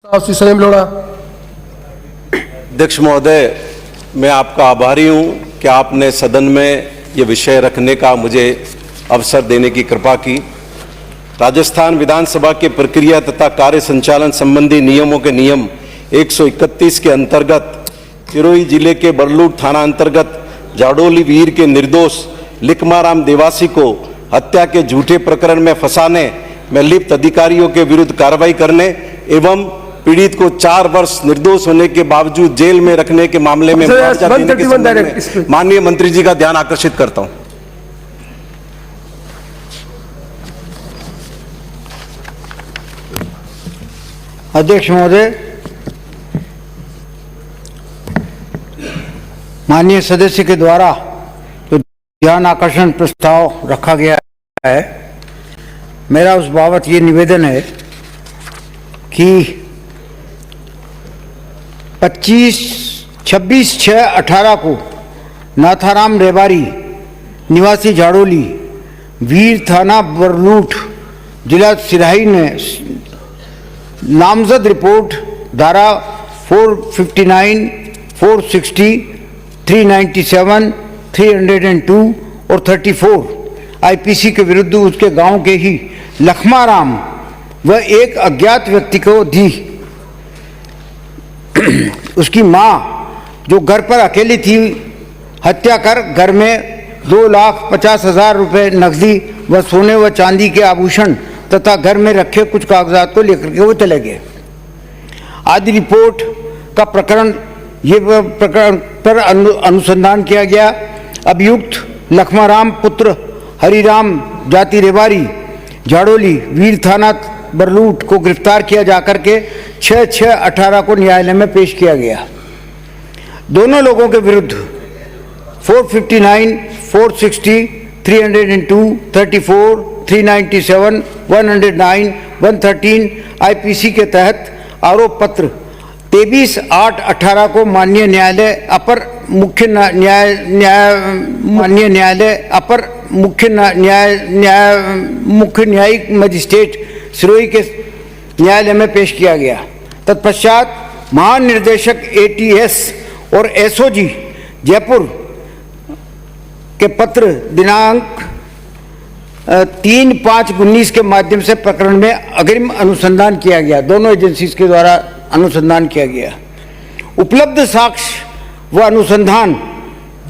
श्री संयम लोढ़ा। अध्यक्ष महोदय, मैं आपका आभारी हूं कि आपने सदन में ये विषय रखने का मुझे अवसर देने की कृपा की। राजस्थान विधानसभा के प्रक्रिया तथा कार्य संचालन संबंधी नियमों के नियम 131 के अंतर्गत सिरोही जिले के बरलूट थाना अंतर्गत जाडोली वीर के निर्दोष लिखमाराम देवासी को हत्या के झूठे प्रकरण में फंसाने में लिप्त अधिकारियों के विरुद्ध कार्रवाई करने एवं पीड़ित को 4 वर्ष निर्दोष होने के बावजूद जेल में रखने के मामले में मुआवजा देने के संबंध में माननीय मंत्री जी का ध्यान आकर्षित करता हूं। अध्यक्ष महोदय, माननीय सदस्य के द्वारा जो ध्यान आकर्षण प्रस्ताव रखा गया है, मेरा उस बाबत ये निवेदन है कि 26/6/18 को नाथाराम रेवारी निवासी झाड़ोली वीर थाना बरलूट जिला सिराही ने नामजद रिपोर्ट धारा 459, 460, 397, 302 और 34 आईपीसी के विरुद्ध उसके गांव के ही लखमाराम व एक अज्ञात व्यक्ति को दी। उसकी मां जो घर पर अकेली थी, हत्या कर घर में 2,50,000 रुपये नकदी व सोने व चांदी के आभूषण तथा घर में रखे कुछ कागजात को लेकर के वो चले गए। आदि रिपोर्ट का प्रकरण पर अनुसंधान किया गया। अभियुक्त लखमाराम पुत्र हरिराम जाति रेवारी झाड़ोली वीर थाना बरलूट को गिरफ्तार किया जाकर के 6/6/18 को न्यायालय में पेश किया गया। दोनों लोगों के विरुद्ध 459, 460, 302, 34, 397, 109, 113 आईपीसी के तहत आरोप पत्र 23/8/18 को माननीय न्यायालय अपर मुख्य न्यायिक मजिस्ट्रेट सिरोही के न्यायालय में पेश किया गया। तत्पश्चात महानिर्देशक एटीएस और एसओजी जयपुर के पत्र दिनांक 3/5/19 के माध्यम से प्रकरण में अग्रिम अनुसंधान किया गया। दोनों एजेंसीज के द्वारा अनुसंधान किया गया। उपलब्ध साक्ष्य व अनुसंधान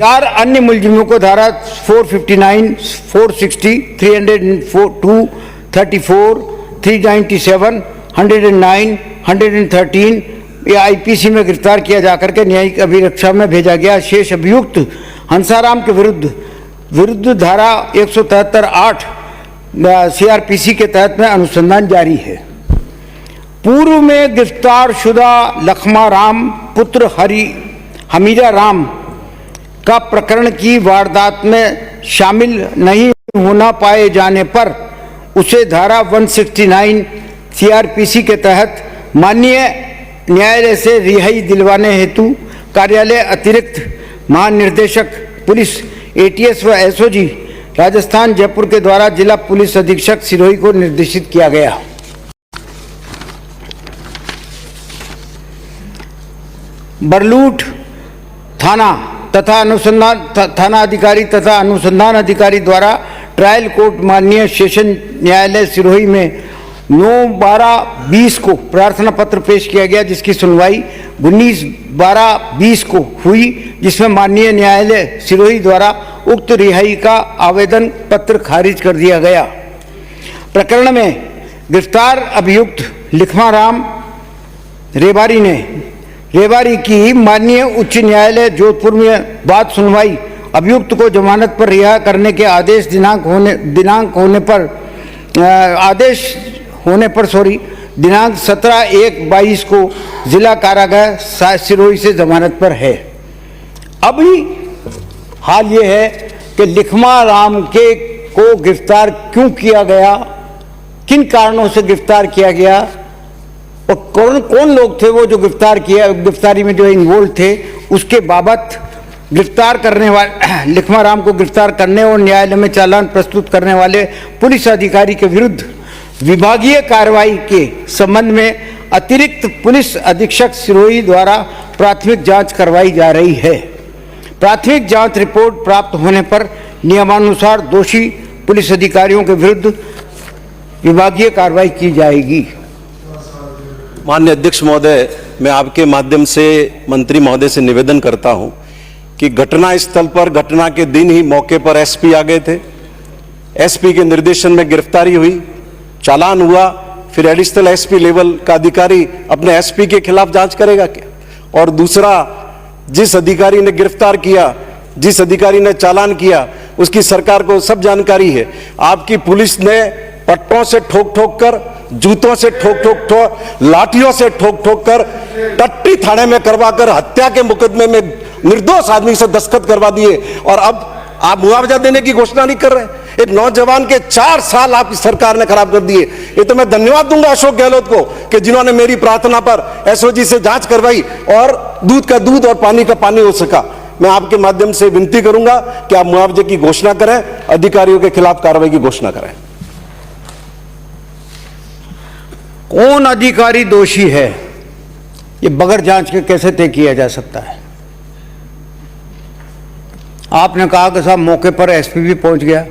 4 अन्य मुलजिमों को धारा 459, 460, 302, 34, 397, 109, 113 ये आईपीसी में गिरफ्तार किया जाकर के न्यायिक अभिरक्षा में भेजा गया। शेष अभियुक्त हंसाराम के विरुद्ध धारा 173(8) सीआरपीसी के तहत में अनुसंधान जारी है। पूर्व में गिरफ्तार शुदा लखमाराम पुत्र हमीरा राम का प्रकरण की वारदात में शामिल नहीं होना पाए जाने पर उसे धारा 169 सीआरपीसी के तहत माननीय न्यायालय से रिहाई दिलवाने हेतु कार्यालय अतिरिक्त महानिर्देशक पुलिस एटीएस व एसओजी राजस्थान जयपुर के द्वारा जिला पुलिस अधीक्षक सिरोही को निर्देशित किया गया। बरलूट थाना अधिकारी तथा अनुसंधान अधिकारी द्वारा ट्रायल कोर्ट माननीय सेशन न्यायालय सिरोही में 9/12/20 को प्रार्थना पत्र पेश किया गया, जिसकी सुनवाई 19/12/20 को हुई, जिसमें माननीय न्यायालय सिरोही द्वारा उक्त रिहाई का आवेदन पत्र खारिज कर दिया गया। प्रकरण में गिरफ्तार अभियुक्त लिखमाराम रेवारी की माननीय उच्च न्यायालय जोधपुर में बात सुनवाई अभियुक्त को जमानत पर रिहा करने के आदेश दिनांक दिनांक 17/1/22 को जिला कारागार सिरोही से जमानत पर है। अभी हाल ये है कि लिखमाराम को गिरफ्तार क्यों किया गया, किन कारणों से गिरफ्तार किया गया और कौन लोग थे वो जो गिरफ्तारी में जो इन्वॉल्व थे, उसके बाबत गिरफ्तार करने वाले लिखमाराम को गिरफ्तार करने और न्यायालय में चालान प्रस्तुत करने वाले पुलिस अधिकारी के विरुद्ध विभागीय कार्रवाई के संबंध में अतिरिक्त पुलिस अधीक्षक सिरोही द्वारा प्राथमिक जांच करवाई जा रही है। प्राथमिक जांच रिपोर्ट प्राप्त होने पर नियमानुसार दोषी पुलिस अधिकारियों के विरुद्ध विभागीय कार्रवाई की जाएगी। माननीय अध्यक्ष महोदय, मैं आपके माध्यम से मंत्री महोदय से निवेदन करता हूं कि घटना स्थल पर घटना के दिन ही मौके पर एसपी आ गए थे। एसपी के निर्देशन में गिरफ्तारी हुई, चालान हुआ, फिर एडिशनल एसपी लेवल का अधिकारी अपने एसपी के खिलाफ जांच करेगा क्या? और दूसरा, जिस अधिकारी ने गिरफ्तार किया, जिस अधिकारी ने चालान किया, उसकी सरकार को सब जानकारी है। आपकी पुलिस ने पट्टों से ठोक ठोक कर, जूतों से ठोक लाठियों से ठोक कर, टट्टी थाने में करवाकर हत्या के मुकदमे में निर्दोष आदमी से दस्तखत करवा दिए, और अब आप मुआवजा देने की घोषणा नहीं कर रहे। एक नौजवान के 4 साल आपकी सरकार ने खराब कर दिए। ये तो मैं धन्यवाद दूंगा अशोक गहलोत को कि जिन्होंने मेरी प्रार्थना पर एसओजी से जांच करवाई और दूध का दूध और पानी का पानी हो सका। मैं आपके माध्यम से विनती करूंगा कि आप मुआवजे की घोषणा करें, अधिकारियों के खिलाफ कार्रवाई की घोषणा करें। कौन अधिकारी दोषी है, ये बगैर जांच के कैसे तय किया जा सकता है? आपने कहा कि साहब मौके पर एसपी भी पहुंच गया।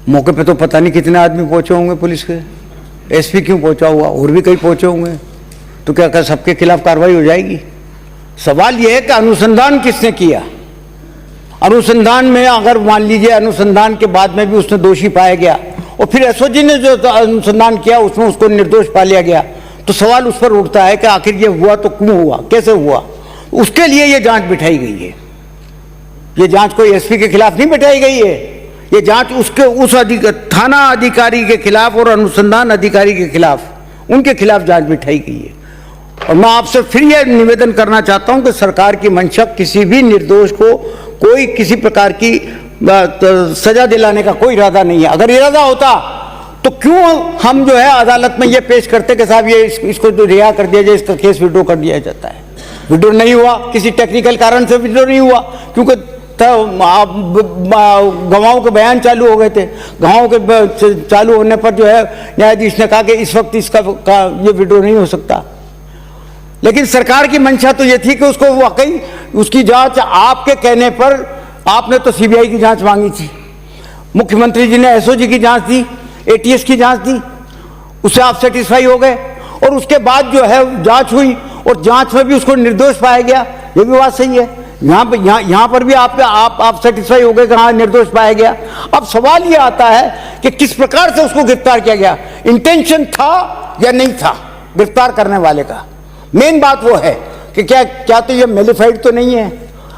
मौके पे तो पता नहीं कितने आदमी पहुंचे होंगे पुलिस के, एसपी क्यों पहुंचा हुआ? और भी कई पहुंचे होंगे, तो क्या सबके खिलाफ कार्रवाई हो जाएगी? सवाल यह है कि अनुसंधान किसने किया? अनुसंधान में अगर मान लीजिए अनुसंधान के बाद में भी उसने दोषी पाया गया और फिर एसओजी ने जो अनुसंधान किया उसमें उसको निर्दोष पा लिया गया, तो सवाल उस पर उठता है कि आखिर ये हुआ तो क्यों हुआ, कैसे हुआ? उसके लिए ये जांच बिठाई गई है। ये जांच कोई एसपी के खिलाफ नहीं बिठाई गई है, ये जांच उसके उस थाना अधिकारी के खिलाफ और अनुसंधान अधिकारी के खिलाफ, उनके खिलाफ जांच बिठाई गई है। और मैं आपसे फिर यह निवेदन करना चाहता हूं कि सरकार की मंशा किसी भी निर्दोष को कोई किसी प्रकार की सजा दिलाने का कोई इरादा नहीं है। अगर इरादा होता तो क्यों हम जो है अदालत में ये पेश करते कि साहब ये इसको जो रिहा कर दिया जाए, इसका केस विड्रॉ कर दिया जाता है। विड्रॉ नहीं हुआ, किसी टेक्निकल कारण से विड्रॉ नहीं हुआ, क्योंकि गवाहों के बयान चालू हो गए थे। गवाहों के चालू होने पर जो है न्यायाधीश ने कहा कि इस वक्त इसका ये विड्रॉ नहीं हो सकता। लेकिन सरकार की मंशा तो ये थी कि उसको वाकई उसकी जांच आपके कहने पर, आपने तो सीबीआई की जांच मांगी थी, मुख्यमंत्री जी ने एसओजी की जांच दी, एटीएस की जांच दी, उससे आप सेटिस्फाई हो गए और उसके बाद जो है जांच हुई और जांच में भी उसको निर्दोष पाया गया। ये भी बात सही है। यहाँ पर भी आप सेटिस्फाई हो गए कि हाँ निर्दोष पाया गया। अब सवाल ये आता है कि किस प्रकार से उसको गिरफ्तार किया गया, इंटेंशन था या नहीं था गिरफ्तार करने वाले का। मेन बात वो है कि क्या तो ये मेलिफाइड तो नहीं है।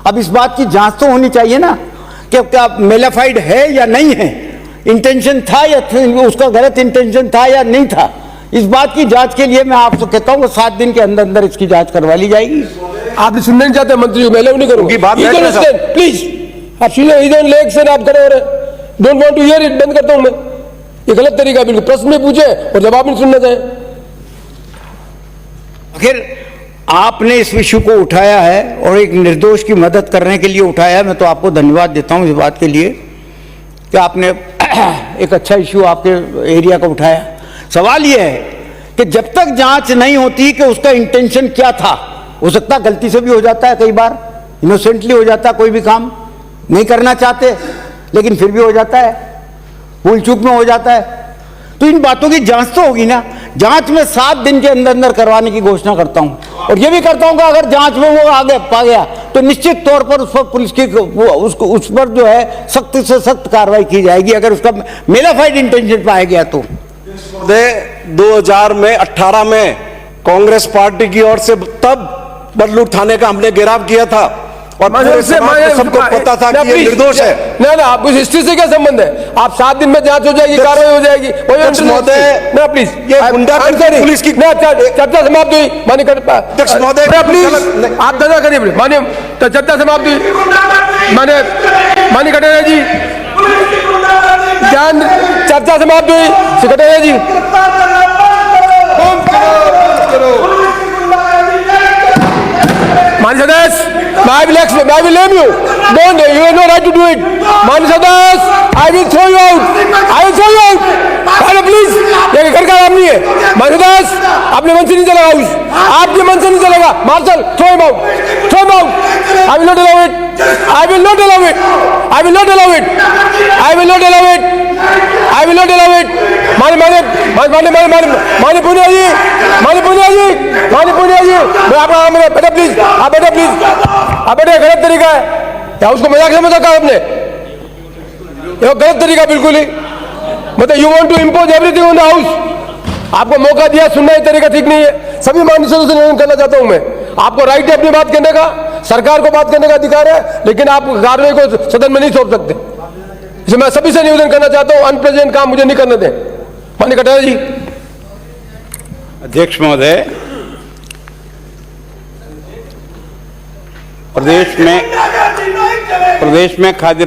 अब इस बात की जांच तो होनी चाहिए ना कि क्या मेलिफाइड है या नहीं है, इंटेंशन था या उसका गलत इंटेंशन था या नहीं था। इस बात की जांच के लिए मैं आपसे कहता हूँ 7 दिन के अंदर अंदर इसकी जांच करवा ली जाएगी। आप सुनना नहीं चाहते मंत्री, मैं नहीं करूंगा। प्लीज आप सुनिए, आप करो, don't want to hear it, बंद करता हूं मैं। ये गलत तरीका, बिल्कुल प्रश्न में पूछे और जवाब नहीं सुनना चाहे। आखिर आपने इस विषय को उठाया है और एक निर्दोष की मदद करने के लिए उठाया है। मैं तो आपको धन्यवाद देता हूं इस बात के लिए कि आपने एक अच्छा इश्यू आपके एरिया का उठाया। सवाल यह है कि जब तक जांच नहीं होती कि उसका इंटेंशन क्या था, हो सकता गलती से भी हो जाता है, कई बार इनोसेंटली हो जाता है, कोई भी काम नहीं करना चाहते लेकिन फिर भी हो जाता है, भूल चूक में हो जाता है। तो इन बातों की जांच तो होगी ना। जांच में 7 दिन के अंदर अंदर करवाने की घोषणा करता हूं और यह भी करता हूं कि अगर जांच में वो आगे पा गया तो निश्चित तौर पर उस पर पुलिस की उस पर जो है सख्त से सख्त कार्रवाई की जाएगी अगर उसका मेलाफाइड इंटेंशन पाया गया तो। 2018 में कांग्रेस पार्टी की ओर से तब बदलू थाने का हमने घेराव किया था और पूरे समाज को सबको पता था कि ये निर्दोष है। ना आपको हिस्ट्री से क्या संबंध है? आप 7 दिन में जांच हो जाएगी, कार्रवाई हो जाएगी। ना प्लीज, ये गुंडागर्दी पुलिस की चर्चा समाप्त हुई। माननीय अध्यक्ष महोदय प्लीज आप धरना करिए। माननीय चर्चा समाप्त हुई। माननीय कटारिया जी, चर्चा समाप्त हुई। कटारिया जी, माननीय सदस्य I will explain. I will name you. Don't. You have no right to do it. माननीय सदस्य, I will throw you out. I will throw you out. अरे प्लीज, ये घर का काम नहीं है. माननीय सदस्य, अपने मन से नहीं चलेगा हाउस. आपके मन से नहीं चलेगा. Marshal, throw him out. Throw him out. I will not allow it. I will not allow it. I will not allow it. I will not allow it. I will not allow it. माने पुनिया जी, मैं आपका बेटा please, आप बेटा please, आप बेटा गलत तरीका है, या उसको मजाक समझ रखा आपने, ये गलत तरीका बिल्कुल ही, मतलब you want to impose everything on the house, आपको मौका दिया, सुनना ही तरीका ठीक नहीं है, सभी माननीय सदस्यों से निवेदन करना चाहता हूं मैं, आपको राइट है अपनी बात करने का, सरकार को बात करने का अधिकार है, लेकिन आप कार्रवाई को सदन में नहीं सौंप सकते, इसलिए मैं सभी से निवेदन करना चाहता हूं, अनप्रेजेंट काम मुझे नहीं करने दें. माननीय कटारिया जी. अध्यक्ष महोदय, प्रदेश में खाद्य